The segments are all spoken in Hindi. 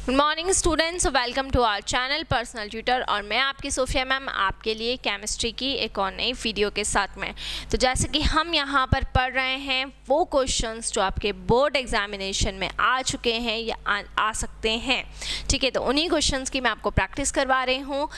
Good morning students, welcome to our channel personal tutor. और मैं आपकी सोफिया मैम आपके लिए केमिस्ट्री की एक और नई वीडियो के साथ में। तो जैसे कि हम यहाँ पर पढ़ रहे हैं वो क्वेश्चंस जो आपके बोर्ड एग्जामिनेशन में आ चुके हैं या आ सकते हैं, ठीक है। तो उन्हीं क्वेश्चंस की मैं आपको प्रैक्टिस करवा रही हूँ।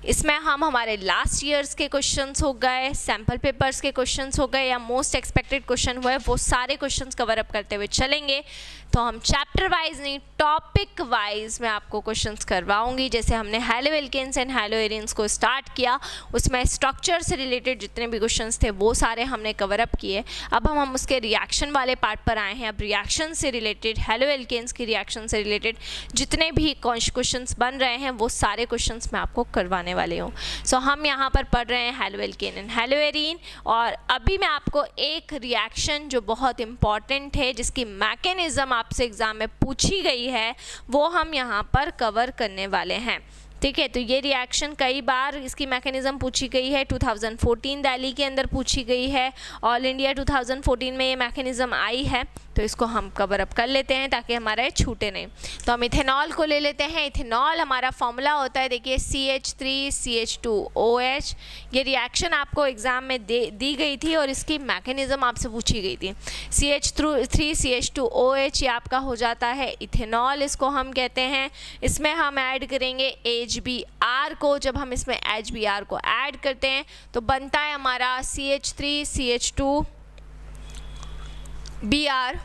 इसमें हम हमारे लास्ट ईयर्स के क्वेश्चंस हो गए, सैम्पल पेपर्स के क्वेश्चंस हो गए या मोस्ट एक्सपेक्टेड क्वेश्चन हुए, वो सारे क्वेश्चंस कवर अप करते हुए चलेंगे। तो हम चैप्टर वाइज नहीं, टॉपिक वाइज मैं आपको क्वेश्चंस करवाऊंगी। जैसे हमने haloalkanes and haloarenes को स्टार्ट किया, उसमें स्ट्रक्चर से रिलेटेड जितने भी क्वेश्चंस थे वो सारे हमने कवर अप किए। अब हम उसके रिएक्शन वाले पार्ट पर आए हैं। अब रिएक्शन से रिलेटेड, हैलो एल्केन्स की रिएक्शन से रिलेटेड जितने भी क्वेश्चंस बन रहे हैं वो सारे क्वेश्चंस मैं आपको करवाने वाले हूँ। सो हम यहाँ पर पढ़ रहे हैं hello alkene and hello arene. और अभी मैं आपको एक रिएक्शन जो बहुत इंपॉर्टेंट है, जिसकी मैकेनिज्म आपसे एग्जाम में पूछी गई है, वो हम यहाँ पर कवर करने वाले हैं, ठीक है। तो ये रिएक्शन कई बार इसकी मैकेनिज्म पूछी गई है। 2014 दिल्ली के अंदर पूछी गई है, ऑल इंडिया 2014 में ये मैकेनिज्म आई है। तो इसको हम कवर अप कर लेते हैं ताकि हमारा ये छूटे नहीं। तो हम इथेनॉल को ले लेते हैं। इथेनॉल हमारा फॉर्मूला होता है, देखिए CH3CH2OH। ये रिएक्शन आपको एग्जाम में दी गई थी और इसकी मैकेनिज्म आपसे पूछी गई थी। CH3CH2OH ये आपका हो जाता है इथेनॉल, इसको हम कहते हैं। इसमें हम ऐड करेंगे HBr को। जब हम इसमें HBr को ऐड करते हैं तो बनता है हमारा CH3CH2Br,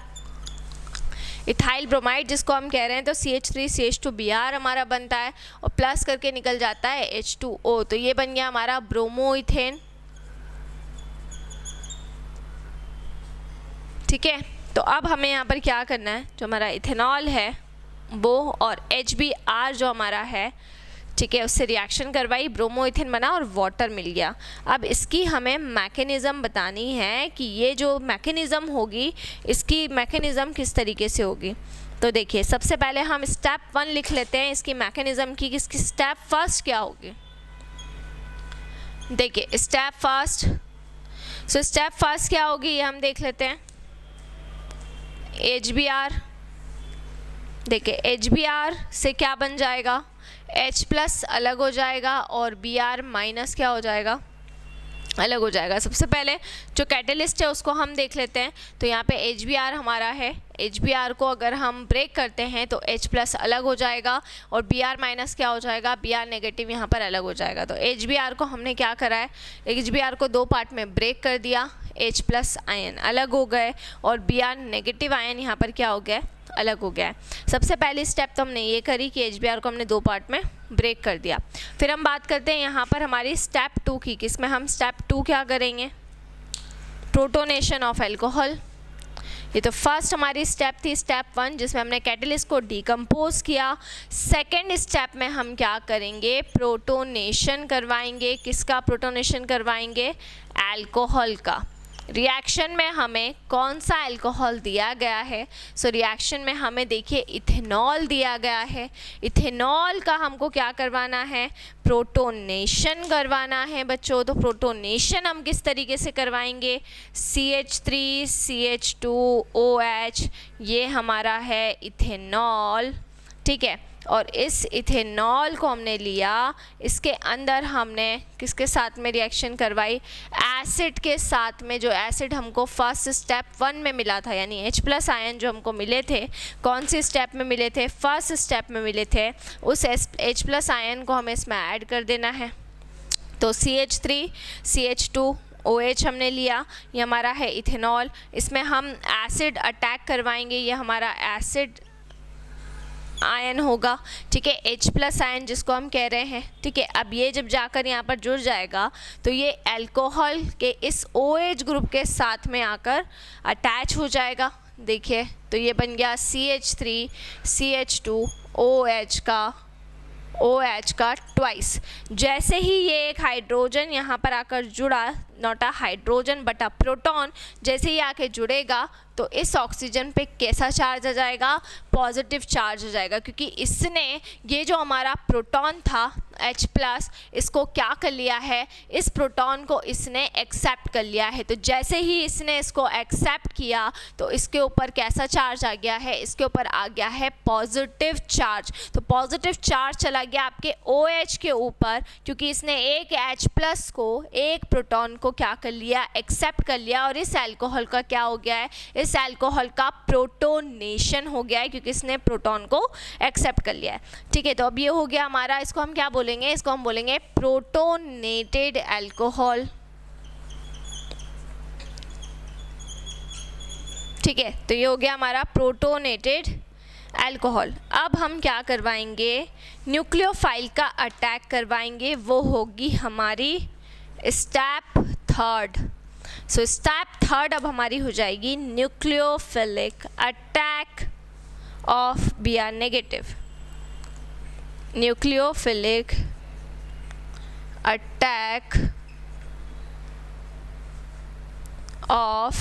इथाइल ब्रोमाइड जिसको हम कह रहे हैं। तो CH3CH2Br हमारा बनता है और प्लस करके निकल जाता है H2O। तो ये बन गया हमारा ब्रोमोइथेन, ठीक है। तो अब हमें यहाँ पर क्या करना है, जो हमारा इथेनॉल है वो और HBr जो हमारा है, ठीक है, उससे रिएक्शन करवाई, ब्रोमोइथेन बना और वाटर मिल गया। अब इसकी हमें मैकेनिज्म बतानी है कि ये जो मैकेनिज्म होगी, इसकी मैकेनिज्म किस तरीके से होगी। तो देखिए, सबसे पहले हम स्टेप 1 लिख लेते हैं इसकी मैकेनिज्म की। इसकी स्टेप फर्स्ट क्या होगी, देखिए step first. So step first क्या होगी ये हम देख लेते हैं। HBr, देखिए HBr से क्या बन जाएगा, H प्लस अलग हो जाएगा और Br माइनस क्या हो जाएगा, अलग हो जाएगा। सबसे पहले जो कैटेलिस्ट है उसको हम देख लेते हैं। तो यहाँ पे HBr हमारा है, HBr को अगर हम ब्रेक करते हैं तो H प्लस अलग हो जाएगा और Br माइनस क्या हो जाएगा, Br नेगेटिव यहाँ पर अलग हो जाएगा। तो HBr को हमने क्या करा है, HBr को 2 पार्ट में ब्रेक कर दिया, H प्लस आयन अलग हो गए और Br नेगेटिव आयन यहाँ पर क्या हो गया, अलग हो गया है। सबसे पहली स्टेप तो हमने ये करी कि HBr को हमने 2 पार्ट में ब्रेक कर दिया। फिर हम बात करते हैं यहाँ पर हमारी स्टेप 2 की। किसमें हम स्टेप 2 क्या करेंगे, प्रोटोनेशन ऑफ एल्कोहल। ये तो फर्स्ट हमारी स्टेप थी, स्टेप 1, जिसमें हमने कैटेलिस्ट को डिकम्पोज किया। सेकेंड स्टेप में हम क्या करेंगे, प्रोटोनेशन करवाएंगे। किसका प्रोटोनेशन करवाएंगे, एल्कोहल का। रिएक्शन में हमें कौन सा अल्कोहल दिया गया है, सो रिएक्शन में हमें देखिए इथेनॉल दिया गया है। इथेनॉल का हमको क्या करवाना है, प्रोटोनेशन करवाना है बच्चों। तो प्रोटोनेशन हम किस तरीके से करवाएंगे, CH3CH2OH ये हमारा है इथेनॉल, ठीक है। और इस इथेनॉल को हमने लिया, इसके अंदर हमने किसके साथ में रिएक्शन करवाई, एसिड के साथ में। जो एसिड हमको फर्स्ट स्टेप 1 में मिला था, यानी H प्लस आयन जो हमको मिले थे, कौन सी स्टेप में मिले थे, फर्स्ट स्टेप में मिले थे। उस H प्लस आयन को हमें इसमें ऐड कर देना है। तो CH3CH2OH हमने लिया, ये हमारा है इथेनॉल। इसमें हम एसिड अटैक करवाएंगे, ये हमारा एसिड आयन होगा, ठीक है, H प्लस आयन जिसको हम कह रहे हैं, ठीक है। अब ये जब जाकर यहाँ पर जुड़ जाएगा तो ये अल्कोहल के इस OH ग्रुप के साथ में आकर अटैच हो जाएगा, देखिए। तो ये बन गया CH3CH2OH का OH का ट्वाइस। जैसे ही ये एक हाइड्रोजन यहाँ पर आकर जुड़ा, not a hydrogen but a proton, जैसे ही आके जुड़ेगा तो इस ऑक्सीजन पे कैसा चार्ज आ जाएगा, पॉजिटिव चार्ज आ जाएगा, क्योंकि इसने ये जो हमारा प्रोटॉन था H+, इसको क्या कर लिया है, इस प्रोटॉन को इसने एक्सेप्ट कर लिया है। तो जैसे ही इसने इसको एक्सेप्ट किया तो इसके ऊपर कैसा चार्ज आ गया है, इसके ऊपर आ गया है पॉजिटिव चार्ज। तो पॉजिटिव चार्ज चला गया आपके OH के ऊपर, क्योंकि इसने एक H+ को, एक प्रोटॉन को क्या कर लिया, एक्सेप्ट कर लिया, और इस अल्कोहल का क्या हो गया है, इस अल्कोहल का प्रोटोनेशन हो गया है, क्योंकि इसने प्रोटॉन को एक्सेप्ट कर लिया है। ठीक है, तो अब ये हो गया हमारा, इसको हम क्या बोलेंगे, इसको हम बोलेंगे प्रोटोनेटेड अल्कोहल। ठीक है, तो ये हो गया हमारा प्रोटोनेटेड अल्कोहल। अब हम क्या करवाएंगे, न्यूक्लियोफाइल का अटैक करवाएंगे, वो होगी हमारी स्टेप 3। सो स्टेप 3 अब हमारी हो जाएगी nucleophilic attack of Br negative. Nucleophilic attack of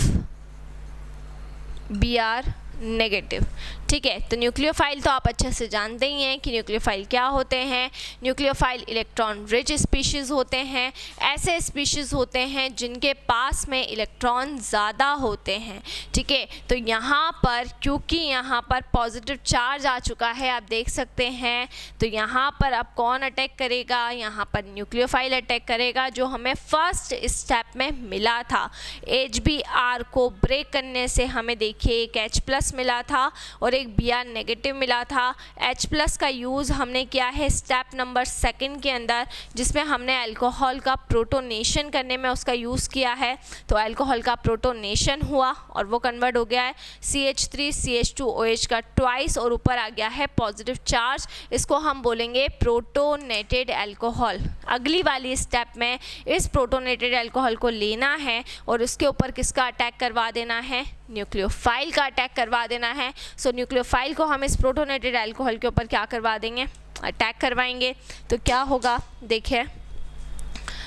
Br negative. ठीक है, तो न्यूक्लियोफाइल तो आप अच्छे से जानते ही हैं कि न्यूक्लियोफाइल क्या होते हैं। न्यूक्लियोफाइल इलेक्ट्रॉन रिच स्पीशीज़ होते हैं, ऐसे स्पीशीज़ होते हैं जिनके पास में इलेक्ट्रॉन ज़्यादा होते हैं। ठीक है, तो यहाँ पर क्योंकि यहाँ पर पॉजिटिव चार्ज आ चुका है, आप देख सकते हैं, तो यहाँ पर अब कौन अटैक करेगा, यहाँ पर न्यूक्लियोफाइल अटैक करेगा, जो हमें फर्स्ट स्टेप में मिला था। HBr को ब्रेक करने से हमें देखिए एक H+ मिला था और एक Br नेगेटिव मिला था। H+ का यूज़ हमने किया है स्टेप नंबर 2 के अंदर, जिसमें हमने अल्कोहल का प्रोटोनेशन करने में उसका यूज़ किया है। तो अल्कोहल का प्रोटोनेशन हुआ और वो कन्वर्ट हो गया है CH3CH2OH का ट्वाइस, और ऊपर आ गया है पॉजिटिव चार्ज। इसको हम बोलेंगे प्रोटोनेटेड अल्कोहल। अगली वाली स्टेप में इस प्रोटोनेटेड अल्कोहल को लेना है और उसके ऊपर किसका अटैक करवा देना है, न्यूक्लियोफाइल का अटैक करवा देना है। सो न्यूक्लियोफाइल को हम इस प्रोटोनेटेड अल्कोहल के ऊपर क्या करवा देंगे, अटैक करवाएंगे। तो क्या होगा देखिए,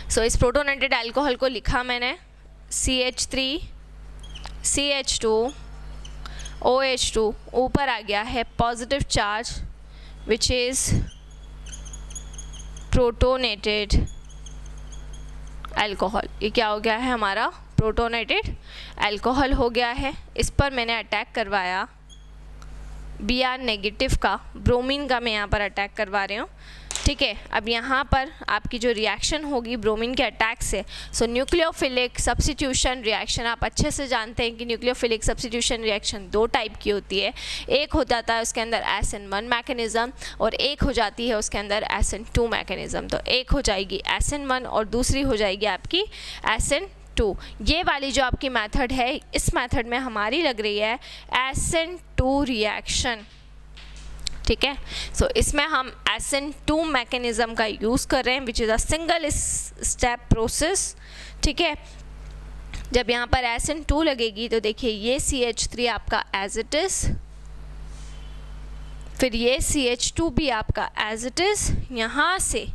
सो इस प्रोटोनेटेड अल्कोहल को लिखा मैंने CH3CH2OH2, ऊपर आ गया है positive charge which is protonated alcohol. ये क्या हो गया है हमारा, प्रोटोनेटेड अल्कोहल हो गया है। इस पर मैंने अटैक करवाया Br नेगेटिव का, ब्रोमीन का मैं यहाँ पर अटैक करवा रही हूँ। ठीक है, अब यहाँ पर आपकी जो रिएक्शन होगी ब्रोमीन के अटैक से, सो न्यूक्लियोफिलिक सब्स्टिट्यूशन रिएक्शन, आप अच्छे से जानते हैं कि न्यूक्लियोफिलिक सब्स्टिट्यूशन रिएक्शन 2 टाइप की होती है। एक हो जाता है उसके अंदर SN1 मैकेनिज़्म और एक हो जाती है उसके अंदर SN2 मैकेनिज़्म। तो एक हो जाएगी SN1 और दूसरी हो जाएगी आपकी SN2। ये वाली जो आपकी मेथड है, इस मेथड में हमारी लग रही है SN2 रिएक्शन। ठीक है, सो इसमें हम SN2 मैकेनिज़्म का यूज़ कर रहे हैं which is a single step process. ठीक है, जब यहाँ पर SN2 लगेगी तो देखिए ये CH3 आपका एज इट इज़, फिर ये CH2 भी आपका एज इट इज़। यहाँ से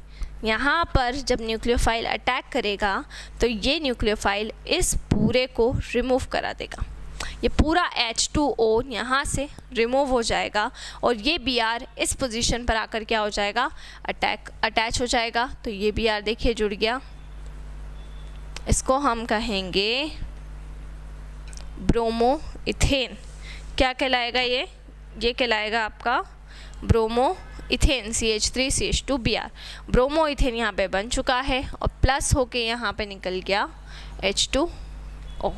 यहाँ पर जब न्यूक्लियोफाइल अटैक करेगा तो ये न्यूक्लियोफाइल इस पूरे को रिमूव करा देगा, ये पूरा H2O यहाँ से रिमूव हो जाएगा और ये Br इस पोजीशन पर आकर क्या हो जाएगा, अटैच हो जाएगा। तो ये Br देखिए जुड़ गया, इसको हम कहेंगे ब्रोमो इथेन। क्या कहलाएगा ये कहलाएगा आपका bromo ethane CH3CH2Br। Bromo ethane यहाँ पे बन चुका है और प्लस होके यहाँ पे निकल गया H2O।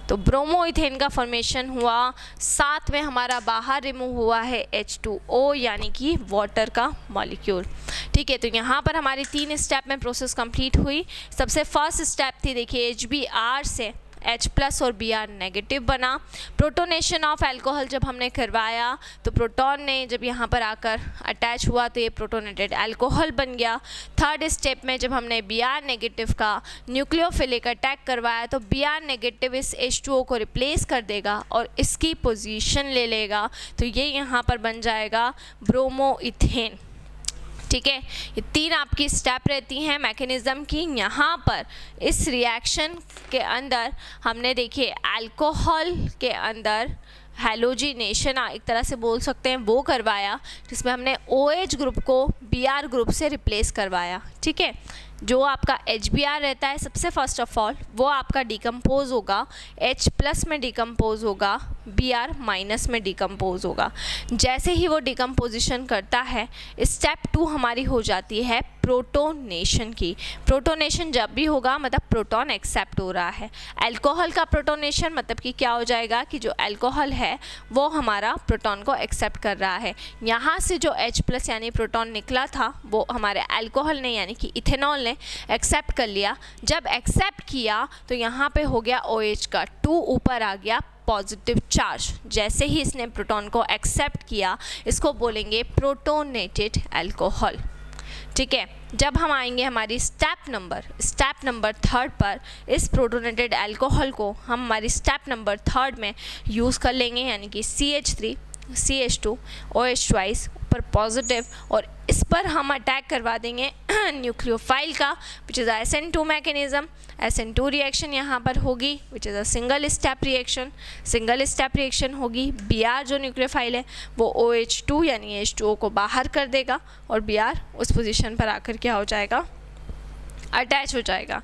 तो ब्रोमो इथेन का फॉर्मेशन हुआ, साथ में हमारा बाहर रिमूव हुआ है H2O यानी कि वाटर का मॉलिक्यूल। ठीक है, तो यहाँ पर हमारी 3 स्टेप में प्रोसेस कंप्लीट हुई। सबसे फर्स्ट स्टेप थी देखिए HBr से H+ और Br नेगेटिव बना। प्रोटोनेशन ऑफ अल्कोहल जब हमने करवाया तो प्रोटॉन ने जब यहाँ पर आकर अटैच हुआ तो ये प्रोटोनेटेड अल्कोहल बन गया। थर्ड स्टेप में जब हमने Br नेगेटिव का न्यूक्लियोफिलिक अटैक करवाया तो Br नेगेटिव इस H2O को रिप्लेस कर देगा और इसकी पोजीशन ले लेगा, तो ये यहाँ पर बन जाएगा ब्रोमो इथेन। ठीक है। ये 3 आपकी स्टेप रहती हैं मैकेनिज़्म की। यहाँ पर इस रिएक्शन के अंदर हमने देखिए अल्कोहल के अंदर हैलोजिनेशन एक तरह से बोल सकते हैं वो करवाया, जिसमें हमने OH ग्रुप को Br ग्रुप से रिप्लेस करवाया। ठीक है, जो आपका HBr रहता है सबसे फर्स्ट ऑफ ऑल वो आपका डिकम्पोज होगा, H+ में डिकम्पोज होगा, Br- में डिकम्पोज होगा। जैसे ही वो डिकम्पोजिशन करता है, स्टेप 2 हमारी हो जाती है प्रोटोनेशन की। प्रोटोनेशन जब भी होगा मतलब प्रोटॉन एक्सेप्ट हो रहा है। अल्कोहल का प्रोटोनेशन मतलब कि क्या हो जाएगा कि जो अल्कोहल है वो हमारा प्रोटॉन को एक्सेप्ट कर रहा है। यहाँ से जो H+ यानी प्रोटॉन निकला था वो हमारे अल्कोहल ने यानी कि इथेनॉल ने एक्सेप्ट कर लिया। जब एक्सेप्ट किया तो यहाँ पे हो गया OH का 2 ऊपर आ गया पॉजिटिव चार्ज। जैसे ही इसने प्रोटॉन को एक्सेप्ट किया इसको बोलेंगे प्रोटोनेटेड अल्कोहल। ठीक है, जब हम आएंगे हमारी स्टेप नंबर 3 पर, इस प्रोटोनेटेड अल्कोहल को हम हमारी स्टेप नंबर 3 में यूज़ कर लेंगे, यानी कि CH3 CH2 OH ट्वाइस पर पॉजिटिव, और इस पर हम अटैक करवा देंगे न्यूक्लियोफाइल का which is SN2 mechanism. SN2 reaction यहाँ पर होगी which is a single step reaction होगी। Br जो न्यूक्लियोफाइल है वो OH2 यानी H2O को बाहर कर देगा और Br उस पोजीशन पर आकर क्या हो जाएगा, अटैच हो जाएगा।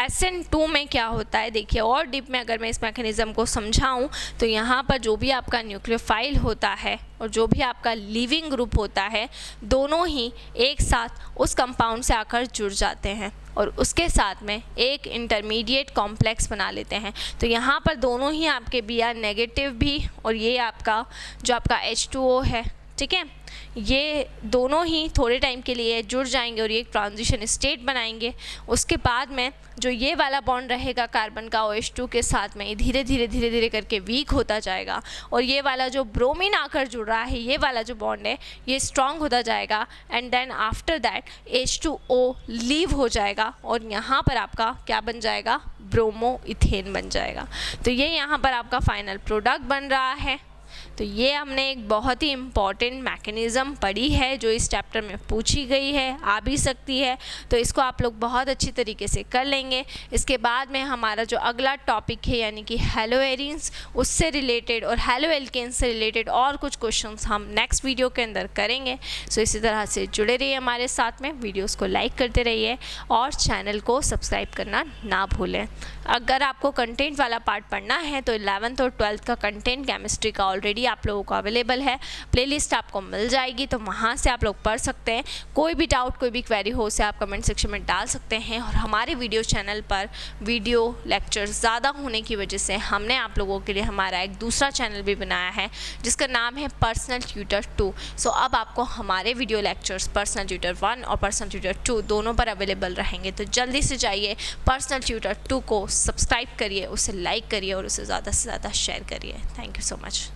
SN2 में क्या होता है देखिए, और डीप में अगर मैं इस मैकेनिज़्म को समझाऊं तो यहाँ पर जो भी आपका न्यूक्लियोफाइल होता है और जो भी आपका लीविंग ग्रुप होता है, दोनों ही एक साथ उस कंपाउंड से आकर जुड़ जाते हैं और उसके साथ में एक इंटरमीडिएट कॉम्प्लेक्स बना लेते हैं। तो यहाँ पर दोनों ही आपके Br नेगेटिव भी और ये आपका जो आपका H2O है, ठीक है, ये दोनों ही थोड़े टाइम के लिए जुड़ जाएंगे और ये एक ट्रांजिशन स्टेट बनाएंगे। उसके बाद में जो ये वाला बॉन्ड रहेगा कार्बन का OH2 के साथ में, ये धीरे धीरे करके वीक होता जाएगा और ये वाला जो ब्रोमीन आकर जुड़ रहा है, ये वाला जो बॉन्ड है ये स्ट्रॉन्ग होता जाएगा and then after that H2O leave हो जाएगा और यहाँ पर आपका क्या बन जाएगा, ब्रोमो इथेन बन जाएगा। तो ये यहाँ पर आपका फाइनल प्रोडक्ट बन रहा है। तो ये हमने एक बहुत ही इम्पॉर्टेंट मैकेनिज़्म पढ़ी है जो इस चैप्टर में पूछी गई है, आ भी सकती है, तो इसको आप लोग बहुत अच्छी तरीके से कर लेंगे। इसके बाद में हमारा जो अगला टॉपिक है यानी कि हैलोएरिन्स, उससे रिलेटेड और हैलोएल्केन्स से रिलेटेड और कुछ क्वेश्चंस हम नेक्स्ट वीडियो के अंदर करेंगे। सो इसी तरह से जुड़े रहिए हमारे साथ में, वीडियोज़ को लाइक करते रहिए और चैनल को सब्सक्राइब करना ना भूलें। अगर आपको कंटेंट वाला पार्ट पढ़ना है तो 11th और 12th का कंटेंट केमिस्ट्री का ऑलरेडी आप लोगों को अवेलेबल है, प्लेलिस्ट आपको मिल जाएगी, तो वहाँ से आप लोग पढ़ सकते हैं। कोई भी डाउट, कोई भी क्वेरी हो उसे आप कमेंट सेक्शन में डाल सकते हैं। और हमारे वीडियो चैनल पर वीडियो लेक्चर ज़्यादा होने की वजह से हमने आप लोगों के लिए हमारा एक दूसरा चैनल भी बनाया है जिसका नाम है पर्सनल ट्यूटर 2। सो अब आपको हमारे वीडियो लेक्चर्स पर्सनल ट्यूटर 1 और पर्सनल ट्यूटर 2 दोनों पर अवेलेबल रहेंगे। तो जल्दी से जाइए पर्सनल ट्यूटर 2 को सब्सक्राइब करिए, उसे लाइक करिए और उसे ज़्यादा से ज़्यादा शेयर करिए। Thank you so much.